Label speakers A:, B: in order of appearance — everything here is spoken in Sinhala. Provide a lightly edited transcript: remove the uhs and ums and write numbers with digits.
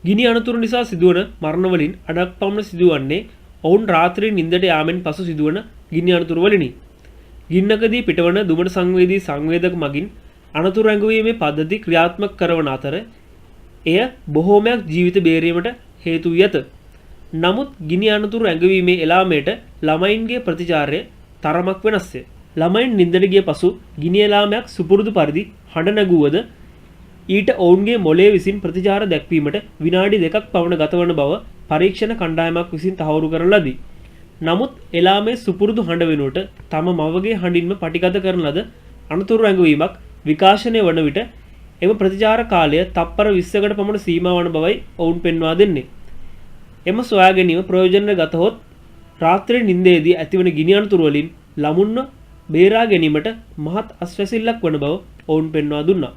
A: ගිනි අනතුරු නිසා සිදුවන මරණවලින් අඩක් පමණ සිදුවන්නේ ඔවුන් රාත්‍රී නිින්දට යාමෙන් පසු සිදුවන ගිනි අනතුරු වලිනි. ගින්නකදී පිටවන දුමට සංවේදී සංවේදක මගින් අනතුරු ඇඟවීමේ පද්ධති ක්‍රියාත්මක කරවන අතර එය බොහෝමයක් ජීවිත බේරීමට හේතු වී ඇත. නමුත් ගිනි අනතුරු ඇඟවීමේ එලාමයට ළමයින්ගේ ප්‍රතිචාරය තරමක් වෙනස්ය. ළමයින් නිින්දට ගිය පසු ගිනි එලාමයක් සුපුරුදු පරිදි හඬ නැගුවද ඊට ඔවුන්ගේ මොළය විසින් ප්‍රතිචාර දැක්වීමට විනාඩි 2ක් පමණ ගතවන බව පරීක්ෂණ කණ්ඩායමක් විසින් තහවුරු කරන ලදී. නමුත් එලාමේ සුපුරුදු හඬ වෙනුවට තම මවගේ හඬින්ම පටිගත කරන ලද අනතුරු ඇඟවීමක් විකාශනය වන විට එම ප්‍රතිචාර කාලය තප්පර 20කට පමණ සීමා වන බවයි ඔවුන් පෙන්වා දෙන්නේ. එම සොයා ගැනීම ප්‍රයෝජනට ගතහොත් රාත්‍රී නිින්දේදී ඇතිවන ගිනි අනතුරු වලින් ළමුන්ව බේරා ගැනීමට මහත් අස්වැසිල්ලක් වන බව ඔවුන් පෙන්වා දුන්නා.